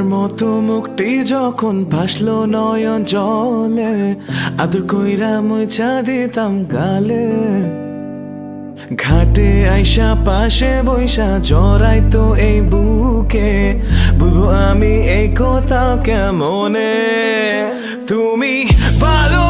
ফুলের মতো মুখটি যখন ভাসলো নয়ন জলে, আদর কইরা মুছা দিতাম গালে। ঘাটে আইসা পাশে বইসা জড়াইতো এই বুকে, বলবো আমি এই কথা কেমনে। তুমি ভালো